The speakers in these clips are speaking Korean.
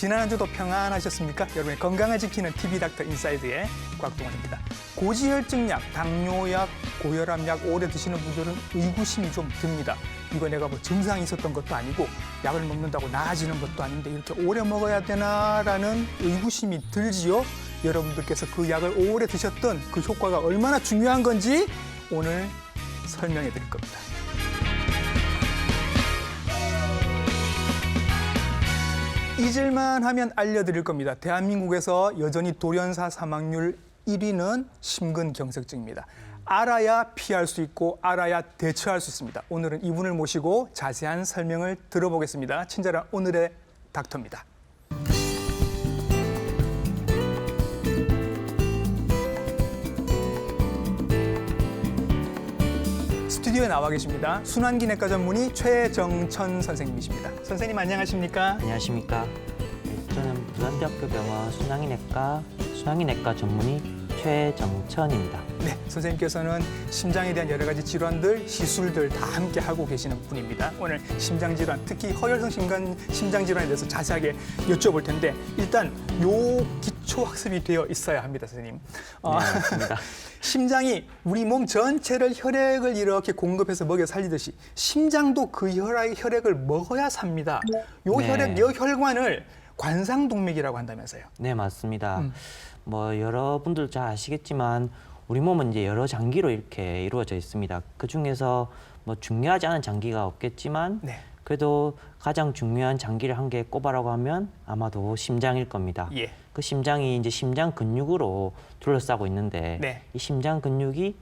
지난 한 주도 평안하셨습니까? 여러분의 건강을 지키는 TV닥터 인사이드의 곽동원입니다. 고지혈증약, 당뇨약, 고혈압약 오래 드시는 분들은 의구심이 좀 듭니다. 이거 내가 뭐 증상이 있었던 것도 아니고 약을 먹는다고 나아지는 것도 아닌데 이렇게 오래 먹어야 되나라는 의구심이 들지요. 여러분들께서 그 약을 오래 드셨던 그 효과가 얼마나 중요한 건지 오늘 설명해 드릴 겁니다. 잊을만 하면 알려드릴 겁니다. 대한민국에서 여전히 돌연사 사망률 1위는 심근경색증입니다. 알아야 피할 수 있고 알아야 대처할 수 있습니다. 오늘은 이분을 모시고 자세한 설명을 들어보겠습니다. 친절한 오늘의 닥터입니다. 스튜디오에 나와 계십니다. 순환기내과 전문의 최정천 선생님이십니다. 선생님 안녕하십니까? 안녕하십니까. 저는 부산대학교 병원 순환기내과 전문의 최정천입니다. 네, 선생님께서는 심장에 대한 여러 가지 질환들, 시술들 다 함께 하고 계시는 분입니다. 오늘 심장질환, 특히 허혈성 심장질환에 대해서 자세하게 여쭤볼 텐데 일단 요 기초 학습이 되어 있어야 합니다, 선생님. 네, 맞습니다. 심장이 우리 몸 전체를 혈액을 이렇게 공급해서 먹여 살리듯이 심장도 그 혈액을 먹어야 삽니다. 요 네. 혈액, 요 혈관을 관상동맥이라고 한다면서요. 네, 맞습니다. 뭐 여러분들 잘 아시겠지만 우리 몸은 이제 여러 장기로 이렇게 이루어져 있습니다. 그 중에서 뭐 중요하지 않은 장기가 없겠지만 네. 그래도 가장 중요한 장기를 한 개 꼽아라고 하면 아마도 심장일 겁니다. 예. 그 심장이 이제 심장 근육으로 둘러싸고 있는데 네. 이 심장 근육이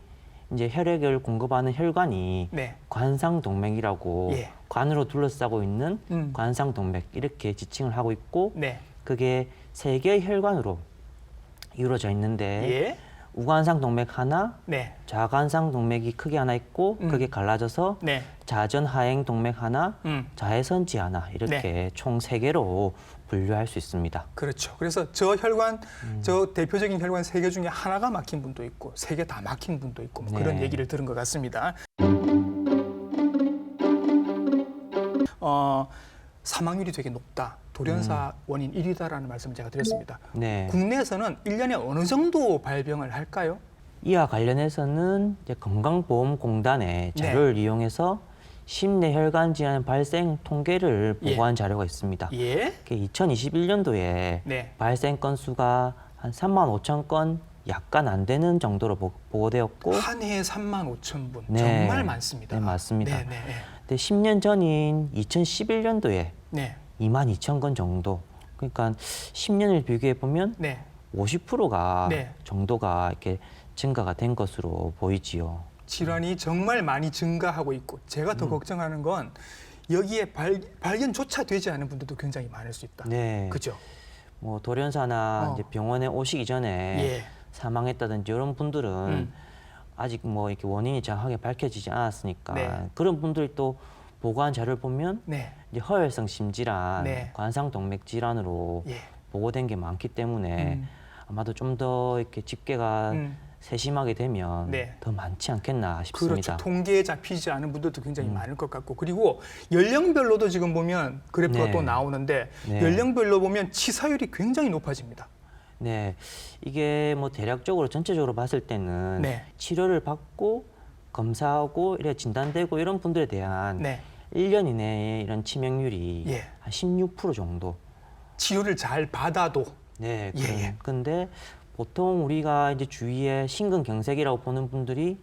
이제 혈액을 공급하는 혈관이 네. 관상동맥이라고 예. 관으로 둘러싸고 있는 관상동맥 이렇게 지칭을 하고 있고 네. 그게 세 개의 혈관으로 이루어져 있는데 예. 우관상동맥 하나, 네. 좌관상동맥이 크게 하나 있고 그게 갈라져서 네. 좌전하행동맥 하나, 좌회선지 하나 이렇게 네. 총 세 개로 분류할 수 있습니다. 그렇죠. 그래서 저 혈관, 저 대표적인 혈관 세 개 중에 하나가 막힌 분도 있고 세 개 다 막힌 분도 있고 뭐 그런 네. 얘기를 들은 것 같습니다. 사망률이 되게 높다. 돌연사 원인 1위다라는 말씀을 제가 드렸습니다. 네. 국내에서는 1년에 어느 정도 발병을 할까요? 이와 관련해서는 이제 건강보험공단의 자료를 이용해서 심내 혈관 질환 발생 통계를 보고한 자료가 있습니다. 예. 2021년도에 네. 발생 건수가 한 3만 5천 건 약간 안 되는 정도로 보고되었고 한 해에 3만 5천 분. 네. 정말 많습니다. 네, 맞습니다. 네, 네, 네. 근데 10년 전인 2011년도에 네. 2만 2천 건 정도. 그러니까 10년을 비교해 보면 네. 50%가 네. 정도가 이렇게 증가가 된 것으로 보이지요. 질환이 정말 많이 증가하고 있고 제가 더 걱정하는 건 여기에 발견조차 되지 않은 분들도 굉장히 많을 수 있다. 네. 그죠? 뭐 돌연사나 이제 병원에 오시기 전에 예. 사망했다든지 이런 분들은 아직 뭐 이렇게 원인이 정확하게 밝혀지지 않았으니까 네. 그런 분들이 또 보고한 자료를 보면 네. 이제 허혈성 심질환, 네. 관상동맥 질환으로 예. 보고된 게 많기 때문에 아마도 좀 더 이렇게 집계가 세심하게 되면 네. 더 많지 않겠나 싶습니다. 그렇죠. 통계에 잡히지 않은 분들도 굉장히 많을 것 같고 그리고 연령별로도 지금 보면 그래프가 네. 또 나오는데 네. 연령별로 보면 치사율이 굉장히 높아집니다. 네, 이게 뭐 대략적으로 전체적으로 봤을 때는 네. 치료를 받고 검사하고 이래 진단되고 이런 분들에 대한 네. 1년 이내에 이런 치명률이 예. 한 16% 정도. 치료를 잘 받아도 네, 예, 예. 근데 보통 우리가 이제 주위에 심근경색이라고 보는 분들이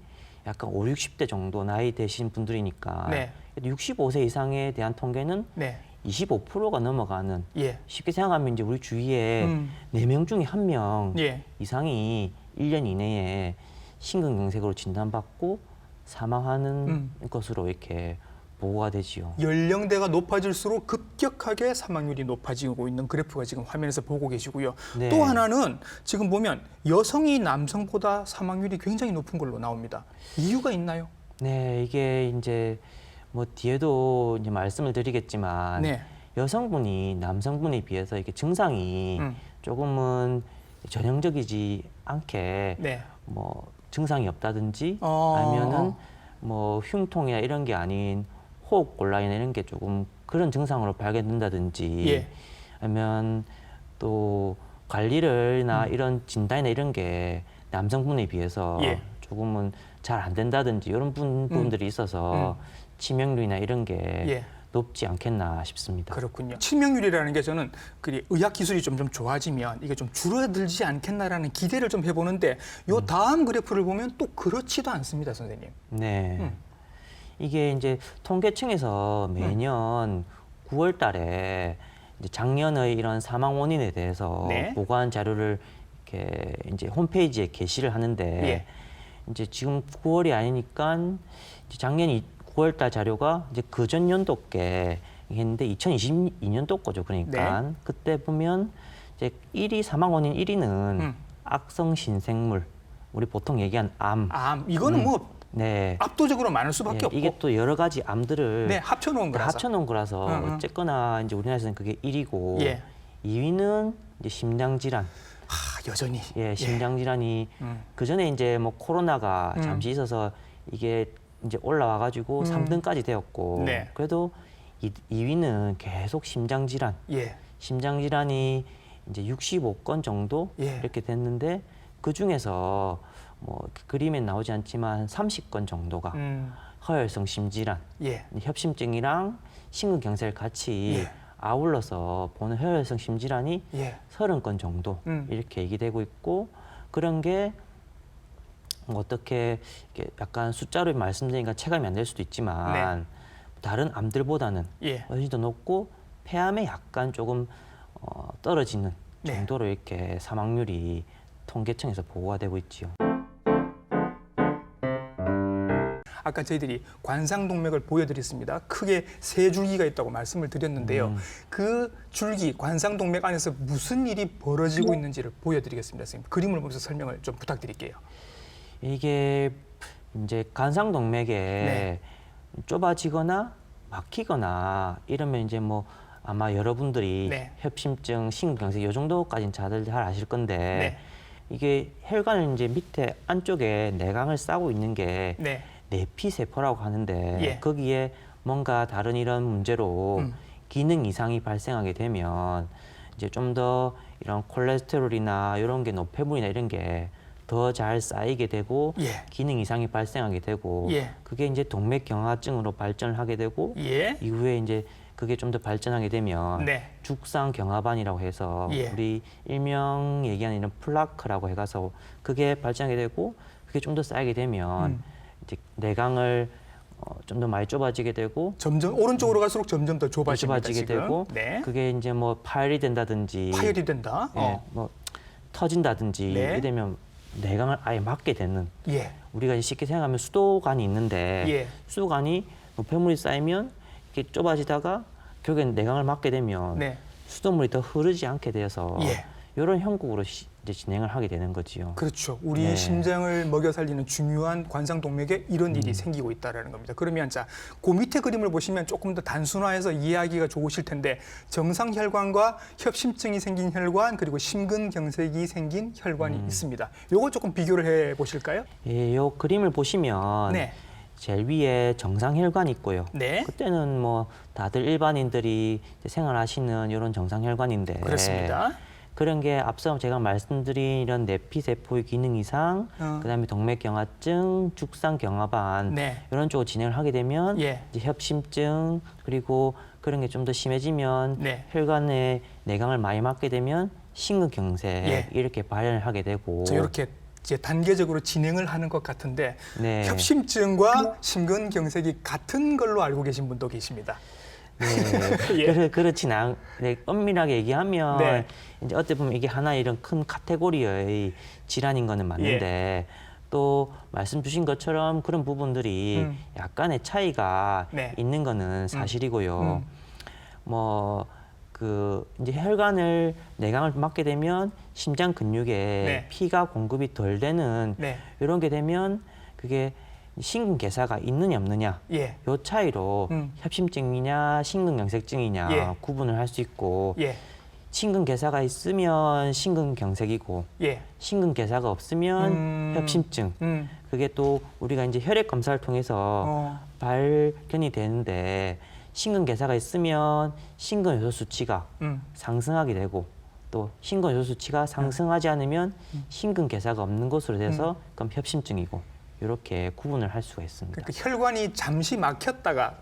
약간 5, 60대 정도 나이 되신 분들이니까 네. 65세 이상에 대한 통계는 네. 25%가 넘어가는 예. 쉽게 생각하면 이제 우리 주위에 4명 중에 1명 예. 이상이 1년 이내에 심근경색으로 진단받고 사망하는 것으로 이렇게 보고가 되지요. 연령대가 높아질수록 급격하게 사망률이 높아지고 있는 그래프가 지금 화면에서 보고 계시고요. 네. 또 하나는 지금 보면 여성이 남성보다 사망률이 굉장히 높은 걸로 나옵니다. 이유가 있나요? 네, 이게 이제 뭐 뒤에도 이제 말씀을 드리겠지만 네. 여성분이 남성분에 비해서 이렇게 증상이 조금은 전형적이지 않게 네. 뭐 증상이 없다든지 어. 아니면은 뭐 흉통이나 이런 게 아닌 호흡곤란이나 이런 게 조금 그런 증상으로 발견된다든지 예. 아니면 또 관리를나 이런 진단이나 이런 게 남성분에 비해서 예. 조금은 잘 안 된다든지 이런 부분들이 있어서 치명률이나 이런 게 예. 높지 않겠나 싶습니다. 그렇군요. 치명률이라는 게 저는 그 의학 기술이 점점 좋아지면 이게 좀 줄어들지 않겠나라는 기대를 좀 해보는데 요 다음 그래프를 보면 또 그렇지도 않습니다, 선생님. 네. 이게 이제 통계청에서 매년 9월 달에 이제 작년의 이런 사망 원인에 대해서 네. 보고한 자료를 이렇게 이제 홈페이지에 게시를 하는데 예. 이제 지금 9월이 아니니까 이제 작년 9월 달 자료가 이제 그전 연도께 했는데 2022년도 거죠. 그러니까 네. 그때 보면 이제 1위 사망 원인 1위는 악성 신생물, 우리 보통 얘기한 암. 이거는 뭐 네. 압도적으로 많을 수밖에 네, 없고. 이게 또 여러 가지 암들을 네, 합쳐놓은 거라서. 합쳐놓은 거라서 어쨌거나 이제 우리나라에서는 그게 1위고 예. 2위는 이제 심장 질환. 여전히. 예, 심장 질환이 그 전에 이제 뭐 코로나가 잠시 있어서 이게 이제 올라와 가지고 3등까지 되었고 네. 그래도 2위는 계속 심장 질환. 예. 심장 질환이 이제 65건 정도 예. 이렇게 됐는데 그 중에서 뭐 그림에 나오지 않지만 30건 정도가 허혈성 심질환, 예. 협심증이랑 심근경색을 같이 예. 아울러서 보는 허혈성 심질환이 예. 30건 정도 이렇게 얘기되고 있고 그런 게 어떻게 이렇게 약간 숫자로 말씀드리니까 체감이 안 될 수도 있지만 다른 암들보다는 예. 훨씬 더 높고 폐암에 약간 조금 떨어지는 네. 정도로 이렇게 사망률이 통계청에서 보고가 되고 있지요. 아까 저희들이 관상동맥을 보여드렸습니다. 크게 세 줄기가 있다고 말씀을 드렸는데요. 그 줄기, 관상동맥 안에서 무슨 일이 벌어지고 있는지를 보여드리겠습니다. 선생님, 그림을 보면서 설명을 좀 부탁드릴게요. 이게 이제 관상동맥에 네. 좁아지거나 막히거나 이러면 이제 뭐 아마 여러분들이 네. 협심증, 심근경색 이 정도까지는 다들 잘 아실 건데 네. 이게 혈관을 이제 밑에 안쪽에 내강을 싸고 있는 게 네. 내피세포라고 하는데 예. 거기에 뭔가 다른 이런 문제로 기능 이상이 발생하게 되면 이제 좀 더 이런 콜레스테롤이나 이런 게 노폐물이나 이런 게 더 잘 쌓이게 되고 예. 기능 이상이 발생하게 되고 예. 그게 이제 동맥경화증으로 발전을 하게 되고 예. 이후에 이제 그게 좀 더 발전하게 되면 네. 죽상경화반이라고 해서 예. 우리 일명 얘기하는 이런 플라크라고 해가서 그게 발전하게 되고 그게 좀 더 쌓이게 되면 이제 내강을 좀 더 많이 좁아지게 되고 점점 오른쪽으로 갈수록 점점 더 좁아집니다. 좁아지게 지금. 되고 네. 그게 이제 뭐 파열이 된다든지 파열이 된다. 예, 뭐 터진다든지 네. 이래 되면 내강을 아예 막게 되는 예. 우리가 이제 쉽게 생각하면 수도관이 있는데 예. 수도관이 노폐물이 쌓이면 이렇게 좁아지다가 결국엔 내강을 막게 되면 네. 수돗물이 더 흐르지 않게 되어서 예. 이런 형국으로 이제 진행을 하게 되는 거지요. 그렇죠. 우리 네. 심장을 먹여 살리는 중요한 관상동맥에 이런 일이 생기고 있다는 겁니다. 그러면 자, 그 밑에 그림을 보시면 조금 더 단순화해서 이해하기가 좋으실 텐데 정상 혈관과 협심증이 생긴 혈관 그리고 심근경색이 생긴 혈관이 있습니다. 요거 조금 비교를 해 보실까요? 예, 요 그림을 보시면 네. 제일 위에 정상혈관이 있고요. 네. 그때는 뭐 다들 일반인들이 이제 생활하시는 이런 정상혈관인데 그렇습니다. 그런 게 앞서 제가 말씀드린 이런 내피세포의 기능 이상, 그다음에 동맥경화증, 죽상경화반 네. 이런 쪽으로 진행을 하게 되면 예. 이제 협심증 그리고 그런 게 좀 더 심해지면 네. 혈관에 내강을 많이 막게 되면 심근경색 예. 이렇게 발현을 하게 되고 저 이렇게 이제 단계적으로 진행을 하는 것 같은데 네. 협심증과 심근경색이 같은 걸로 알고 계신 분도 계십니다. 네, 예. 그렇진 않. 네, 엄밀하게 얘기하면 네. 이제 어떻게 보면 이게 하나의 이런 큰 카테고리의 질환인 거는 맞는데 예. 또 말씀 주신 것처럼 그런 부분들이 약간의 차이가 네. 있는 거는 사실이고요. 뭐 그 이제 혈관을 내강을 막게 되면 심장 근육에 네. 피가 공급이 덜 되는 네. 이런 게 되면 그게 심근개사가 있느냐 없느냐 예. 요 차이로 협심증이냐 심근경색증이냐 예. 구분을 할 수 있고 예. 심근개사가 있으면 심근경색이고 예. 심근개사가 없으면 협심증 그게 또 우리가 이제 혈액 검사를 통해서 발견이 되는데 심근개사가 있으면 심근요소 수치가 상승하게 되고 또 심근요소 수치가 상승하지 않으면 심근개사가 없는 것으로 돼서 그럼 협심증이고 이렇게 구분을 할 수가 있습니다. 그러니까 혈관이 잠시 막혔다가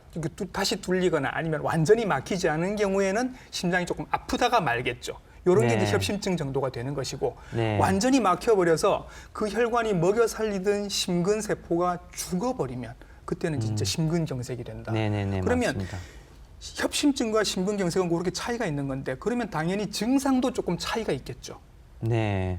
다시 뚫리거나 아니면 완전히 막히지 않은 경우에는 심장이 조금 아프다가 말겠죠. 이런 게 네. 이제 협심증 정도가 되는 것이고 네. 완전히 막혀버려서 그 혈관이 먹여 살리던 심근세포가 죽어버리면 그때는 진짜 심근경색이 된다. 네네네, 그러면 맞습니다. 협심증과 심근경색은 그렇게 차이가 있는 건데 그러면 당연히 증상도 조금 차이가 있겠죠. 네.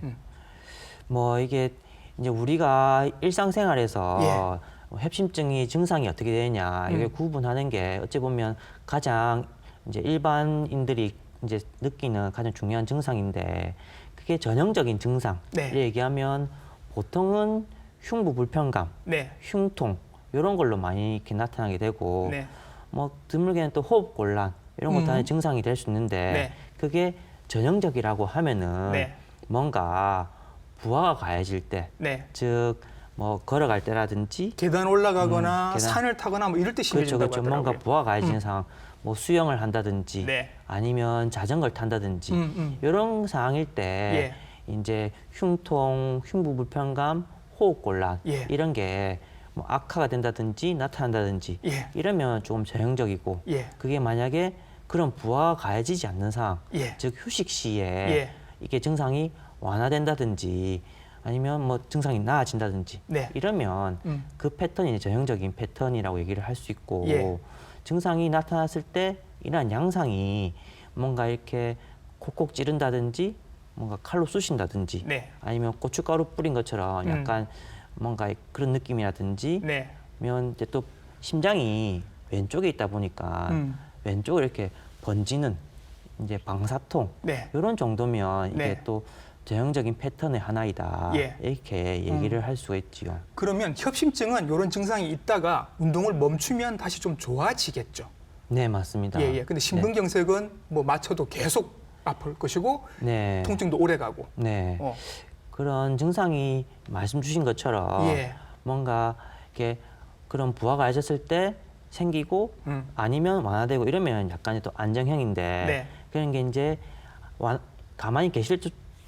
뭐 이게 이제 우리가 일상생활에서 협심증이 증상이 어떻게 되느냐 이게 구분하는 게 어찌 보면 가장 이제 일반인들이 이제 느끼는 가장 중요한 증상인데 그게 전형적인 증상을 네. 얘기하면 보통은 흉부 불편감, 네. 흉통 이런 걸로 많이 이렇게 나타나게 되고 네. 뭐 드물게는 또 호흡 곤란 이런 것도 하나의 증상이 될 수 있는데 네. 그게 전형적이라고 하면은 네. 뭔가 부하가 가해질 때, 네. 즉 뭐 걸어갈 때라든지 계단 올라가거나 계단. 산을 타거나 뭐 이럴 때 그렇죠, 심해진다고 그렇죠. 하더라고요. 뭔가 부하가 가해지는 상황, 뭐 수영을 한다든지 네. 아니면 자전거를 탄다든지 이런 상황일 때 이제 흉통, 흉부 불편감, 호흡 곤란 예. 이런 게 뭐 악화가 된다든지 나타난다든지 예. 이러면 조금 전형적이고 예. 그게 만약에 그런 부하가 가해지지 않는 상황, 예. 즉 휴식 시에 예. 이게 증상이 완화된다든지 아니면 뭐 증상이 나아진다든지 네. 이러면 그 패턴이 전형적인 패턴이라고 얘기를 할 수 있고 예. 증상이 나타났을 때 이러한 양상이 뭔가 이렇게 콕콕 찌른다든지 뭔가 칼로 쑤신다든지 네. 아니면 고춧가루 뿌린 것처럼 약간 뭔가 그런 느낌이라든지 네. 면 이제 또 심장이 왼쪽에 있다 보니까 왼쪽으로 이렇게 번지는 이제 방사통 네. 이런 정도면 이게 네. 또 전형적인 패턴의 하나이다 예. 이렇게 얘기를 할 수가 있지요. 그러면 협심증은 이런 증상이 있다가 운동을 멈추면 다시 좀 좋아지겠죠. 네, 맞습니다. 예, 예. 근데 심근경색은 뭐 맞춰도 계속 아플 것이고 네, 통증도 오래 가고. 네. 어. 그런 증상이 말씀 주신 것처럼 예. 뭔가 이렇게 그런 부하가 가해졌을 때 생기고 아니면 완화되고 이러면 약간의 또 안정형인데 네. 그런 게 이제 가만히 계실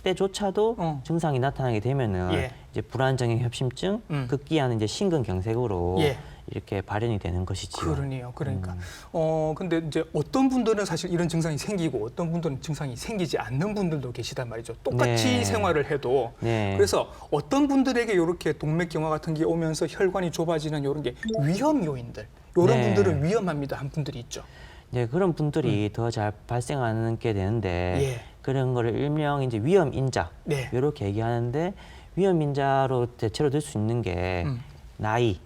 때조차도 증상이 나타나게 되면은 예. 이제 불안정형 협심증, 급기야는 이제 심근경색으로 예. 이렇게 발현이 되는 것이지요. 그러네요. 그러니까. 근데 이제 어떤 분들은 사실 이런 증상이 생기고 어떤 분들은 증상이 생기지 않는 분들도 계시단 말이죠. 똑같이 네. 생활을 해도. 네. 그래서 어떤 분들에게 이렇게 동맥경화 같은 게 오면서 혈관이 좁아지는 이런 게 위험 요인들. 이런 네. 분들은 위험합니다. 한 분들이 있죠. 네, 그런 분들이 더 잘 발생하게 되는데 예. 그런 거를 일명 이제 위험 인자 네. 이렇게 얘기하는데 위험 인자로 대체로 될 수 있는 게 나이.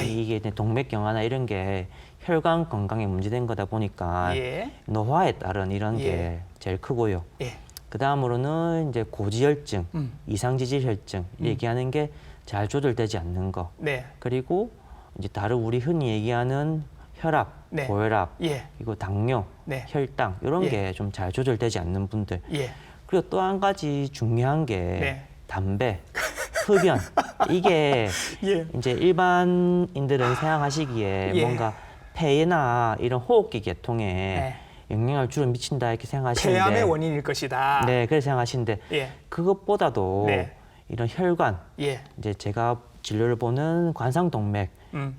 이게 이제 동맥경화나 이런 게 혈관 건강에 문제된 거다 보니까 예. 노화에 따른 이런 예. 게 제일 크고요. 예. 그 다음으로는 이제 고지혈증, 이상지질혈증 얘기하는 게 잘 조절되지 않는 거. 네. 그리고 이제 다른 우리 흔히 얘기하는 혈압, 네. 고혈압, 예. 그리고 당뇨, 네. 혈당 이런 예. 게 좀 잘 조절되지 않는 분들. 예. 그리고 또 한 가지 중요한 게 네. 담배, 흡연 이게 예. 이제 일반인들은 생각하시기에 예. 뭔가 폐나 이런 호흡기 계통에 네. 영향을 주로 미친다 이렇게 생각하시는데 폐암의 원인일 것이다. 네, 그렇게 생각하시는데 예. 그것보다도 네. 이런 혈관 예. 이제 제가 진료를 보는 관상동맥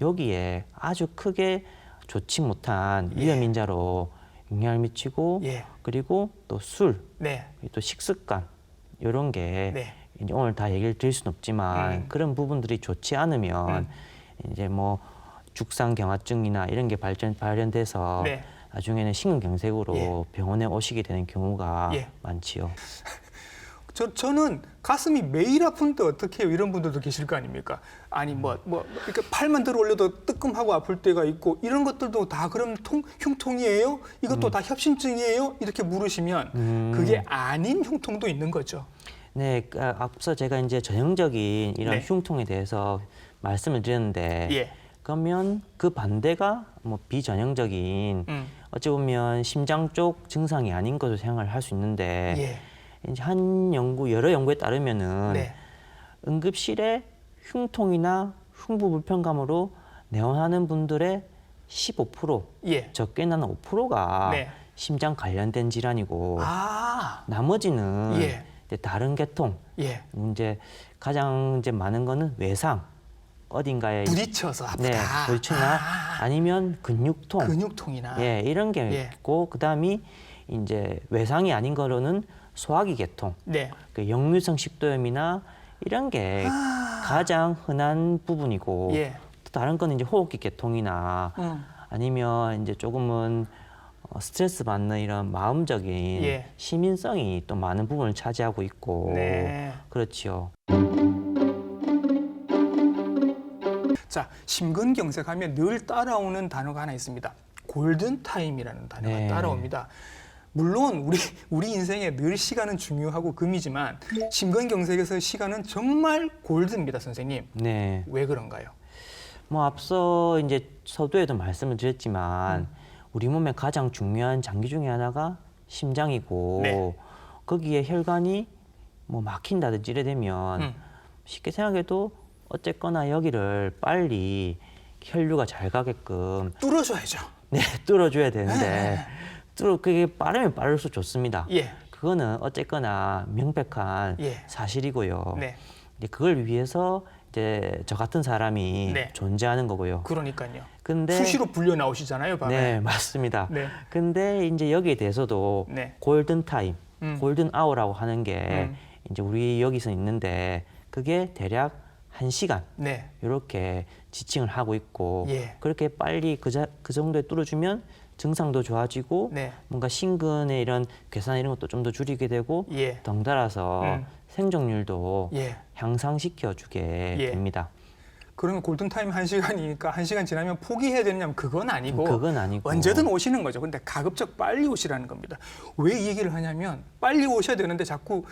여기에 아주 크게 좋지 못한 위험 인자로 영향을 미치고 예. 그리고 또 술, 네. 또 식습관 이런 게 네. 이제 오늘 다 얘기를 드릴 수는 없지만 그런 부분들이 좋지 않으면 이제 뭐 죽상경화증이나 이런 게 발현돼서 네. 나중에는 심근경색으로 예. 병원에 오시게 되는 경우가 예. 많지요. 저는 가슴이 매일 아픈데 어떻게 해요? 이런 분들도 계실 거 아닙니까? 아니 이렇게 팔만 들어 올려도 뜨끔하고 아플 때가 있고 이런 것들도 다 그럼 흉통이에요? 이것도 다 협심증이에요? 이렇게 물으시면 그게 아닌 흉통도 있는 거죠. 네, 앞서 제가 이제 전형적인 이런 네. 흉통에 대해서 말씀을 드렸는데 예. 그러면 그 반대가 뭐 비전형적인 어찌 보면 심장 쪽 증상이 아닌 것으로 생각을 할 수 있는데 예. 이제 여러 연구에 따르면은 네. 응급실에 흉통이나 흉부 불편감으로 내원하는 분들의 15% 예. 적게 나는 5%가 네. 심장 관련된 질환이고 아, 나머지는 예. 이제 다른 계통 예. 이제 가장 이제 많은 거는 외상 어딘가에 부딪혀서 아프다. 네, 부딪히나 아니면 근육통 근육통이나. 예, 이런 게 예. 있고 그다음이 이제 외상이 아닌 거로는 소화기 계통, 네. 그 역류성 식도염이나 이런 게 가장 흔한 부분이고 예. 또 다른 거는 이제 호흡기 계통이나 아니면 이제 조금은 스트레스 받는 이런 마음적인 예. 시민성이 또 많은 부분을 차지하고 있고 네. 그렇지요. 자, 심근경색하면 늘 따라오는 단어가 하나 있습니다. 골든타임이라는 단어가 네. 따라옵니다. 물론 우리 인생에 늘 시간은 중요하고 금이지만 심근경색에서 시간은 정말 골드입니다, 선생님. 네. 왜 그런가요? 뭐 앞서 이제 서두에도 말씀을 드렸지만 우리 몸의 가장 중요한 장기 중에 하나가 심장이고 네. 거기에 혈관이 뭐 막힌다든지 이래 되면 쉽게 생각해도 어쨌거나 여기를 빨리 혈류가 잘 가게끔 뚫어줘야죠. 네, 뚫어줘야 되는데 그게 빠르면 빠를수록 좋습니다. 예. 그거는 어쨌거나 명백한 예. 사실이고요. 네. 이제 그걸 위해서 이제 저 같은 사람이 네. 존재하는 거고요. 그러니까요. 근데 수시로 불려 나오시잖아요, 밤에. 네, 맞습니다. 네. 근데 이제 여기에 대해서도 네. 골든 타임, 골든 아워라고 하는 게 음. 이제 우리 여기서 있는데 그게 대략 1시간 네. 이렇게 지칭을 하고 있고 예. 그렇게 빨리 그 정도에 뚫어주면 증상도 좋아지고 네. 뭔가 심근의 이런 괴산 이런 것도 좀 더 줄이게 되고 예. 덩달아서 생존율도 예. 향상시켜 주게 예. 됩니다. 그러면 골든타임 1시간이니까 1시간 지나면 포기해야 되느냐면 그건 아니고 그건 아니고 언제든 오시는 거죠. 근데 가급적 빨리 오시라는 겁니다. 왜 이 얘기를 하냐면 빨리 오셔야 되는데 자꾸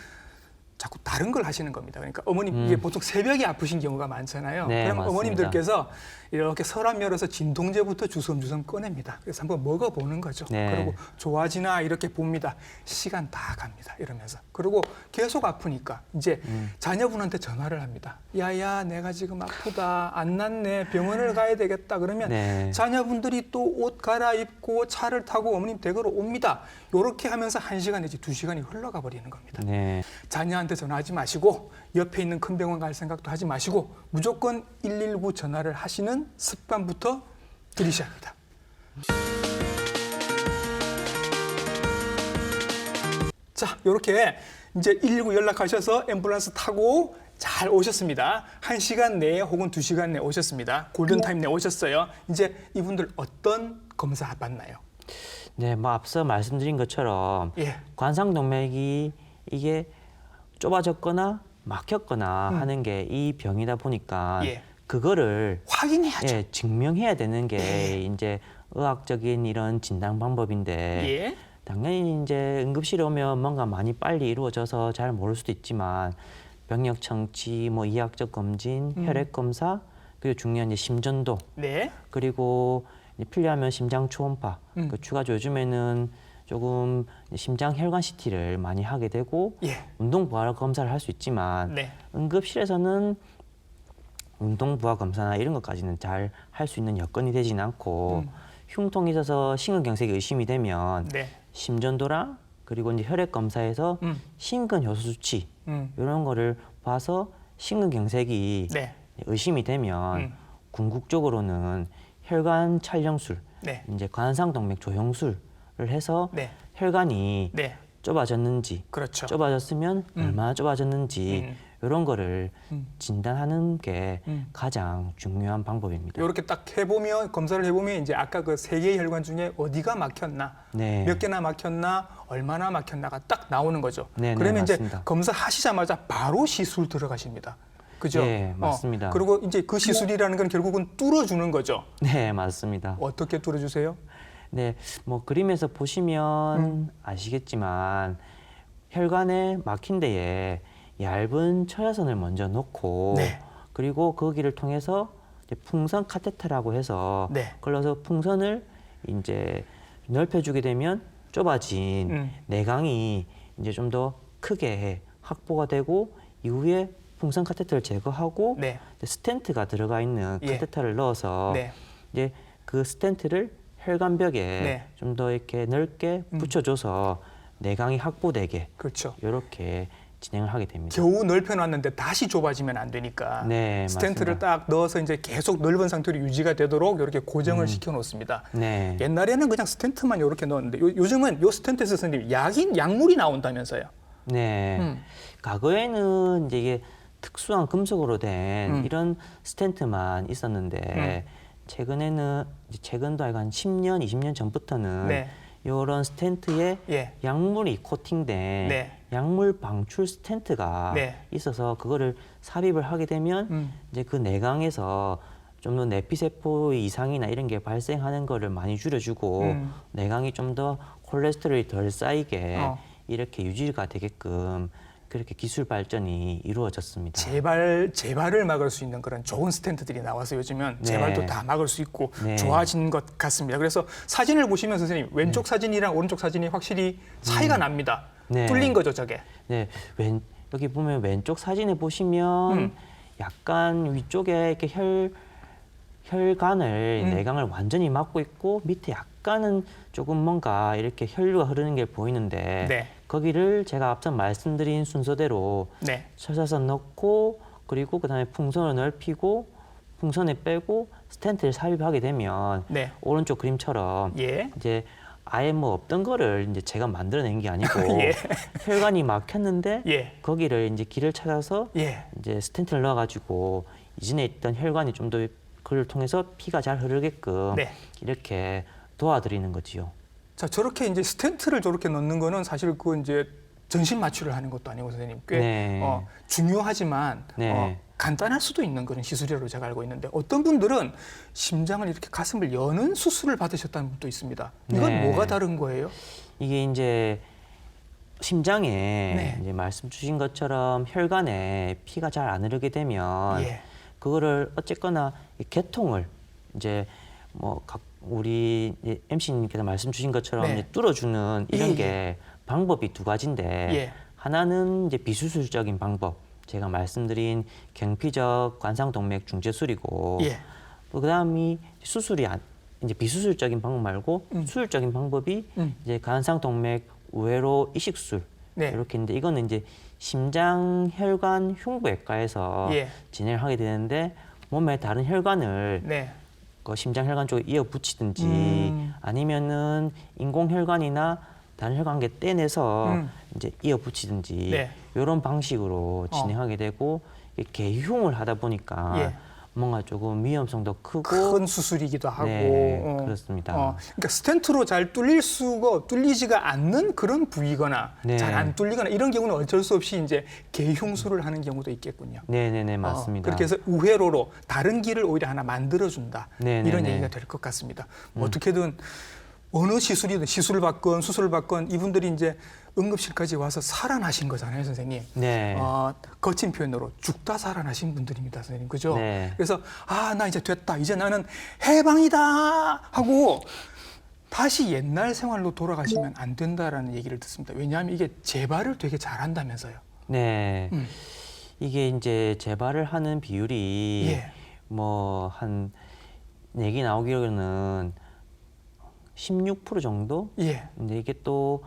다른 걸 하시는 겁니다. 그러니까 어머님 이게 보통 새벽에 아프신 경우가 많잖아요. 네, 그럼 맞습니다. 어머님들께서 이렇게 서랍 열어서 진통제부터 주섬주섬 꺼냅니다. 그래서 한번 먹어보는 거죠. 네. 그리고 좋아지나 이렇게 봅니다. 시간 다 갑니다. 이러면서. 그리고 계속 아프니까 이제 자녀분한테 전화를 합니다. 야야 내가 지금 아프다. 안 낫네. 병원을 가야 되겠다. 그러면 네. 자녀분들이 또 옷 갈아입고 차를 타고 어머님 댁으로 옵니다. 이렇게 하면서 1시간 내지 2시간이 흘러가 버리는 겁니다. 네. 자녀한테 전화하지 마시고 옆에 있는 큰 병원 갈 생각도 하지 마시고 무조건 119 전화를 하시는 습관부터 들이셔야 합니다. 자, 이렇게 이제 119 연락하셔서 앰뷸런스 타고 잘 오셨습니다. 1시간 내에 혹은 2시간 내에 오셨습니다. 골든타임 내에 오셨어요. 이제 이분들 어떤 검사 받나요? 네, 뭐 앞서 말씀드린 것처럼 예. 관상동맥이 이게 좁아졌거나 막혔거나 하는 게 이 병이다 보니까 예. 그거를 확인해야죠. 예, 증명해야 되는 게 예. 이제 의학적인 이런 진단 방법인데 예. 당연히 이제 응급실에 오면 뭔가 많이 빨리 이루어져서 잘 모를 수도 있지만 병력 청취, 뭐 이학적 검진, 혈액 검사, 그리고 중요한 이제 심전도, 네. 그리고 이제 필요하면 심장 초음파, 그 추가적으로 요즘에는 조금 심장 혈관 CT를 많이 하게 되고 예. 운동 부하 검사를 할 수 있지만 네. 응급실에서는 운동 부하 검사나 이런 것까지는 잘 할 수 있는 여건이 되지는 않고 흉통이 있어서 심근경색이 의심이 되면 네. 심전도랑 그리고 이제 혈액 검사에서 심근 효소 수치 이런 거를 봐서 심근경색이 네. 의심이 되면 궁극적으로는 혈관 촬영술, 네. 이제 관상동맥 조형술을 해서 네. 혈관이 네. 좁아졌는지, 그렇죠. 좁아졌으면 얼마나 좁아졌는지 이런 거를 진단하는 게 가장 중요한 방법입니다. 이렇게 딱 해보면 검사를 해보면 이제 아까 그 3개의 혈관 중에 어디가 막혔나, 네. 몇 개나 막혔나, 얼마나 막혔나가 딱 나오는 거죠. 네, 네, 그러면 맞습니다. 이제 검사하시자마자 바로 시술 들어가십니다. 그죠? 네, 맞습니다. 그리고 이제 그 시술이라는 건 결국은 뚫어주는 거죠. 네, 맞습니다. 어떻게 뚫어주세요? 네, 뭐 그림에서 보시면 아시겠지만 혈관에 막힌 데에 얇은 처자선을 먼저 놓고 네. 그리고 거기를 통해서 이제 풍선 카테터라고 해서 네. 걸러서 풍선을 이제 넓혀주게 되면 좁아진 내강이 이제 좀 더 크게 확보가 되고 이후에 풍선 카테터를 제거하고 네. 스텐트가 들어가 있는 예. 카테터를 넣어서 네. 이제 그 스텐트를 혈관벽에 네. 좀 더 이렇게 넓게 붙여줘서 내강이 확보되게 그렇죠. 이렇게 진행을 하게 됩니다. 겨우 넓혀놨는데 다시 좁아지면 안 되니까 네, 스텐트를 맞습니다. 딱 넣어서 이제 계속 넓은 상태로 유지가 되도록 이렇게 고정을 시켜 놓습니다. 네. 옛날에는 그냥 스텐트만 이렇게 넣었는데 요즘은 요 스텐트에서 선생님 약물이 나온다면서요. 네. 과거에는 이제 이게 특수한 금속으로 된 이런 스텐트만 있었는데 최근에는 이제 최근도 한 10년, 20년 전부터는 네. 이런 스텐트에 예. 약물이 코팅된 네. 약물 방출 스텐트가 네. 있어서 그거를 삽입을 하게 되면 이제 그 내강에서 좀 더 내피세포 이상이나 이런 게 발생하는 거를 많이 줄여주고 내강이 좀 더 콜레스테롤이 덜 쌓이게 이렇게 유지가 되게끔 그렇게 기술 발전이 이루어졌습니다. 재발을 막을 수 있는 그런 좋은 스텐트들이 나와서 요즘은 네. 재발도 다 막을 수 있고 네. 좋아진 것 같습니다. 그래서 사진을 보시면 선생님 왼쪽 사진이랑 오른쪽 사진이 확실히 차이가 납니다. 네. 뚫린 거죠, 저게. 네, 여기 보면 왼쪽 사진에 보시면 약간 위쪽에 이렇게 혈관을 내강을 완전히 막고 있고 밑에 약간은 조금 뭔가 이렇게 혈류가 흐르는 게 보이는데 네. 거기를 제가 앞서 말씀드린 순서대로 네. 철사선 넣고 그리고 그다음에 풍선을 넓히고 풍선을 빼고 스텐트를 삽입하게 되면 네. 오른쪽 그림처럼 예. 이제 아예 뭐 없던 거를 이제 제가 만들어낸 게 아니고 예. 혈관이 막혔는데 예. 거기를 이제 길을 찾아서 예. 이제 스텐트를 넣어가지고 이전에 있던 혈관이 좀 더 그를 통해서 피가 잘 흐르게끔 네. 이렇게 도와드리는 거지요. 자, 저렇게 이제 스텐트를 저렇게 넣는 거는 사실 그 이제 전신 마취를 하는 것도 아니고 선생님 꽤 네. 중요하지만 네. 간단할 수도 있는 그런 시술이라고 제가 알고 있는데 어떤 분들은 심장을 이렇게 가슴을 여는 수술을 받으셨다는 분도 있습니다. 이건 네. 뭐가 다른 거예요? 이게 이제 심장에 네. 이제 말씀 주신 것처럼 혈관에 피가 잘 안 흐르게 되면 예. 그거를 어쨌거나 이 개통을 이제 뭐 우리 MC님께서 말씀 주신 것처럼 네. 이제 뚫어주는 이런 예, 게 방법이 두 가지인데 예. 하나는 이제 비수술적인 방법, 제가 말씀드린 경피적 관상동맥 중재술이고 예. 또 그다음이 수술이 이제 비수술적인 방법 말고 수술적인 방법이 이제 관상동맥 우회로 이식술 네. 이렇게 있는데 이거는 이제 심장 혈관 흉부외과에서 예. 진행을 하게 되는데 몸의 다른 혈관을 네. 그 심장 혈관 쪽에 이어 붙이든지 아니면은 인공 혈관이나 다른 혈관계 떼내서 이제 이어 붙이든지 네. 이런 방식으로 진행하게 되고 이게 개흉을 하다 보니까 예. 뭔가 조금 위험성도 크고 큰 수술이기도 하고 네, 그렇습니다. 그러니까 스텐트로 잘 뚫리지가 않는 그런 부위거나 네. 잘 안 뚫리거나 이런 경우는 어쩔 수 없이 이제 개흉술을 하는 경우도 있겠군요. 네네네 맞습니다. 그렇게 해서 우회로로 다른 길을 오히려 하나 만들어준다. 네네네. 이런 얘기가 될 것 같습니다. 어떻게든 어느 시술이든 시술을 받건 수술을 받건 이분들이 이제 응급실까지 와서 살아나신 거잖아요, 선생님. 네. 거친 표현으로 죽다 살아나신 분들입니다, 선생님. 그죠? 네. 그래서 나 이제 됐다. 이제 나는 해방이다 하고 다시 옛날 생활로 돌아가시면 안 된다라는 얘기를 듣습니다. 왜냐하면 이게 재발을 되게 잘한다면서요. 네. 이게 이제 재발을 하는 비율이 예. 뭐 한 얘기 나오기로는 16% 정도? 예. 근데 이게 또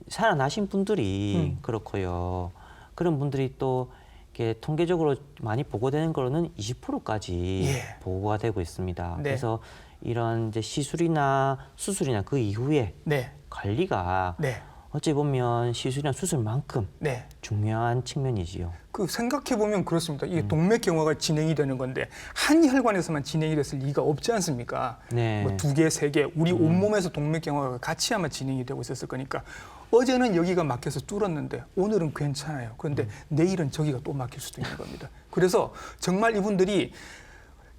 살아나신 분들이 그렇고요. 그런 분들이 또 이렇게 통계적으로 많이 보고되는 거로는 20%까지 예. 보고가 되고 있습니다. 네. 그래서 이런 이제 시술이나 수술이나 그 이후에 네. 관리가 네. 어찌 보면 시술이나 수술만큼 네. 중요한 측면이지요. 그 생각해 보면 그렇습니다. 이게 동맥경화가 진행이 되는 건데 한 혈관에서만 진행이 됐을 리가 없지 않습니까? 네. 뭐 2개, 3개, 우리 온몸에서 동맥경화가 같이 아마 진행이 되고 있었을 거니까 어제는 여기가 막혀서 뚫었는데 오늘은 괜찮아요. 그런데 내일은 저기가 또 막힐 수도 있는 겁니다. 그래서 정말 이분들이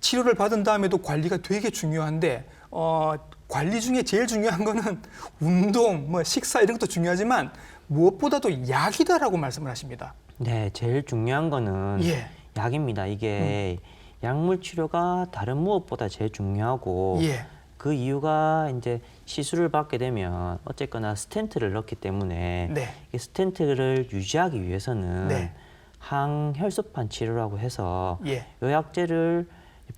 치료를 받은 다음에도 관리가 되게 중요한데 관리 중에 제일 중요한 거는 운동, 뭐 식사 이런 것도 중요하지만 무엇보다도 약이다라고 말씀을 하십니다. 네, 제일 중요한 거는 예. 약입니다. 이게 약물 치료가 다른 무엇보다 제일 중요하고 예. 그 이유가 이제 시술을 받게 되면 어쨌거나 스텐트를 넣기 때문에 네. 이 스텐트를 유지하기 위해서는 네. 항혈소판 치료라고 해서 예. 요약제를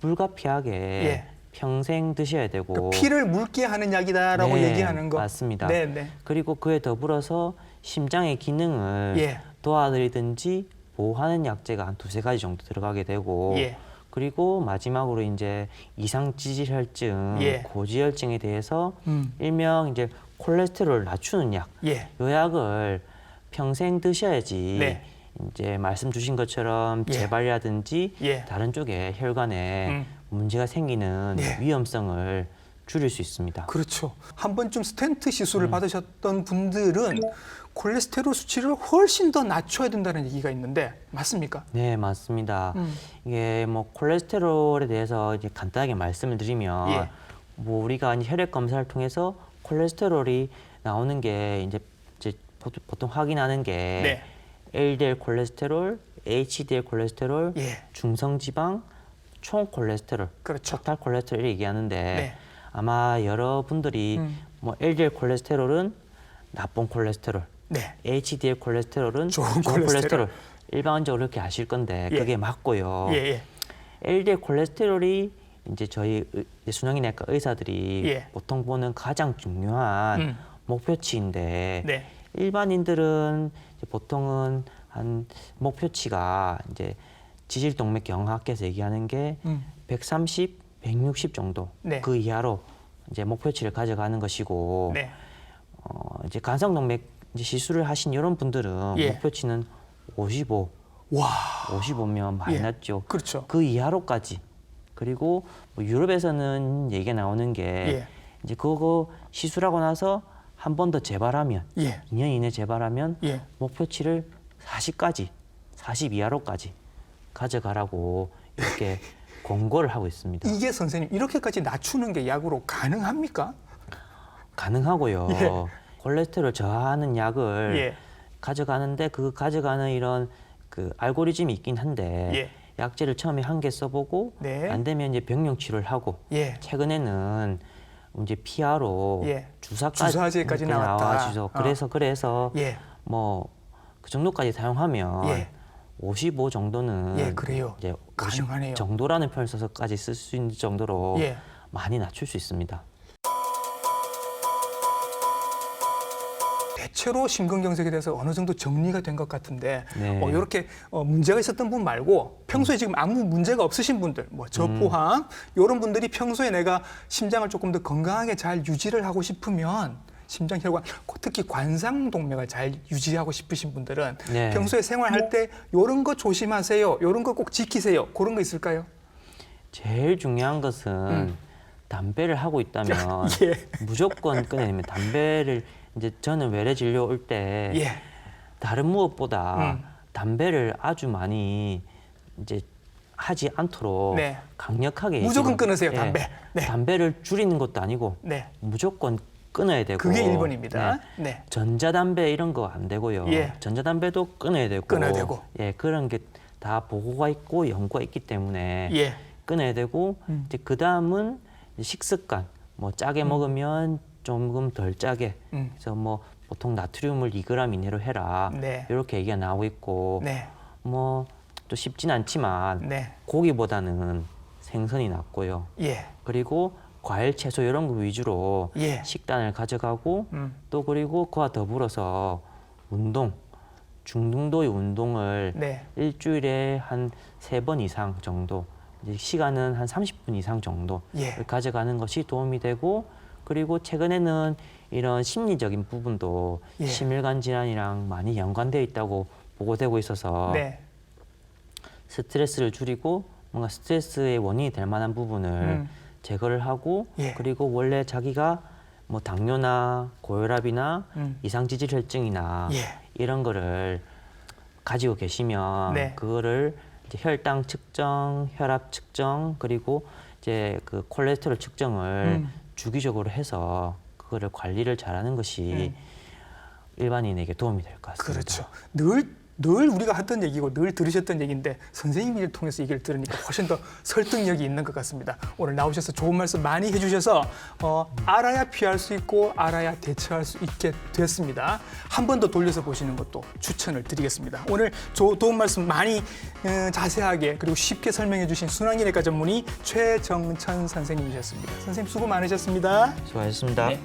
불가피하게 예. 평생 드셔야 되고 그러니까 피를 묽게 하는 약이다라고 네, 얘기하는 거. 맞습니다. 네, 네. 그리고 그에 더불어서 심장의 기능을 예. 도와드리든지 보호하는 약제가 한 두세 가지 정도 들어가게 되고 예. 그리고 마지막으로 이제 이상지질혈증, 예. 고지혈증에 대해서 음. 일명 이제 콜레스테롤을 낮추는 약, 예. 요 약을 평생 드셔야지 네. 이제 말씀 주신 것처럼 예. 재발이라든지 예. 다른 쪽에 혈관에 문제가 생기는 예. 위험성을 줄일 수 있습니다. 그렇죠. 한 번쯤 스텐트 시술을 받으셨던 분들은 콜레스테롤 수치를 훨씬 더 낮춰야 된다는 얘기가 있는데 맞습니까? 네, 맞습니다. 이게 뭐 콜레스테롤에 대해서 이제 간단하게 말씀을 드리면 예. 뭐 우리가 이제 혈액 검사를 통해서 콜레스테롤이 나오는 게 이제 보통 확인하는 게 네. LDL 콜레스테롤, HDL 콜레스테롤, 예. 중성지방, 총 콜레스테롤, 그렇죠. 토탈 콜레스테롤 이렇게 얘기하는데 네. 아마 여러분들이 뭐 LDL 콜레스테롤은 나쁜 콜레스테롤, 네. HDL 콜레스테롤은 좋은 콜레스테롤. 일반적으로 그렇게 아실 건데 예. 그게 맞고요. 예, 예. LDL 콜레스테롤이 이제 저희 순환기내과 의사들이 예. 보통 보는 가장 중요한 음. 목표치인데 네. 일반인들은 이제 보통은 한 목표치가 이제 지질동맥경학께서 얘기하는 게 130, 160 정도 네. 그 이하로 이제 목표치를 가져가는 것이고 네. 이제 간성동맥 이제 시술을 하신 이런 분들은 예. 목표치는 55, 와. 55면 많이 예. 낮죠. 그렇죠. 그 이하로까지. 그리고 뭐 유럽에서는 얘기가 나오는 게 예. 이제 그거 시술하고 나서 한 번 더 재발하면 예. 2년 이내 재발하면 예. 목표치를 40까지, 40 이하로까지 가져가라고 이렇게 권고를 하고 있습니다. 이게 선생님 이렇게까지 낮추는 게 약으로 가능합니까? 가능하고요. 예. 콜레스테롤 저하하는 약을 예. 가져가는데 그 가져가는 이런 그 알고리즘이 있긴 한데 예. 약제를 처음에 한 개 써보고 네. 안 되면 이제 병용 치료를 하고 예. 최근에는 이제 피하로 예. 주사까지 주사제까지 이렇게 나왔다. 나와서 그래서 예. 뭐 그 정도까지 사용하면 예. 55 정도는 예, 그래요. 이제 50 가능하네요. 정도라는 표현을 써서까지 쓸 수 있는 정도로 예. 많이 낮출 수 있습니다. 대체로 심근경색에 대해서 어느 정도 정리가 된 것 같은데 네. 이렇게 문제가 있었던 분 말고 평소에 지금 아무 문제가 없으신 분들, 뭐 저 포함 이런 분들이 평소에 내가 심장을 조금 더 건강하게 잘 유지를 하고 싶으면 심장 혈관, 특히 관상동맥을 잘 유지하고 싶으신 분들은 네. 평소에 생활할 때 이런 거 조심하세요, 이런 거 꼭 지키세요, 그런 거 있을까요? 제일 중요한 것은 담배를 하고 있다면 예. 무조건 끊어야 됩니다. 담배를 이제 저는 외래 진료 올 때 예. 다른 무엇보다 담배를 아주 많이 이제 하지 않도록 네. 강력하게 무조건 얘기를- 끊으세요, 담배. 네. 담배를 줄이는 것도 아니고 네. 무조건 끊어야 되고 그게 1번입니다. 네. 네. 전자담배 이런 거 안 되고요. 예. 전자담배도 끊어야 되고 끊어야 되고. 예, 그런 게 다 보고가 있고 연구가 있기 때문에 예. 끊어야 되고 이제 그다음은 이제 식습관 뭐 짜게 먹으면 조금 덜 짜게 그래서 뭐 보통 나트륨을 2g 이내로 해라 네. 이렇게 얘기가 나오고 있고 네. 뭐 또 쉽진 않지만 네. 고기보다는 생선이 낫고요. 예. 그리고 과일, 채소 이런 거 위주로 예. 식단을 가져가고 또 그리고 그와 더불어서 운동, 중등도의 운동을 네. 일주일에 한 3번 이상 정도, 이제 시간은 한 30분 이상 정도 예. 가져가는 것이 도움이 되고 그리고 최근에는 이런 심리적인 부분도 예. 심혈관 질환이랑 많이 연관되어 있다고 보고되고 있어서 네. 스트레스를 줄이고 뭔가 스트레스의 원인이 될 만한 부분을 제거를 하고 예. 그리고 원래 자기가 뭐 당뇨나 고혈압이나 이상지질혈증이나 예. 이런 거를 가지고 계시면 네. 그거를 이제 혈당 측정, 혈압 측정 그리고 이제 그 콜레스테롤 측정을 주기적으로 해서 그거를 관리를 잘하는 것이 일반인에게 도움이 될 것 같습니다. 그렇죠. 늘 늘 우리가 하던 얘기고 늘 들으셨던 얘기인데 선생님을 통해서 얘기를 들으니까 훨씬 더 설득력이 있는 것 같습니다. 오늘 나오셔서 좋은 말씀 많이 해주셔서 알아야 피할 수 있고 알아야 대처할 수 있게 됐습니다. 한 번 더 돌려서 보시는 것도 추천을 드리겠습니다. 오늘 좋은 말씀 많이 자세하게 그리고 쉽게 설명해 주신 순환기내과 전문의 최정천 선생님이셨습니다. 선생님 수고 많으셨습니다. 수고하셨습니다. 네.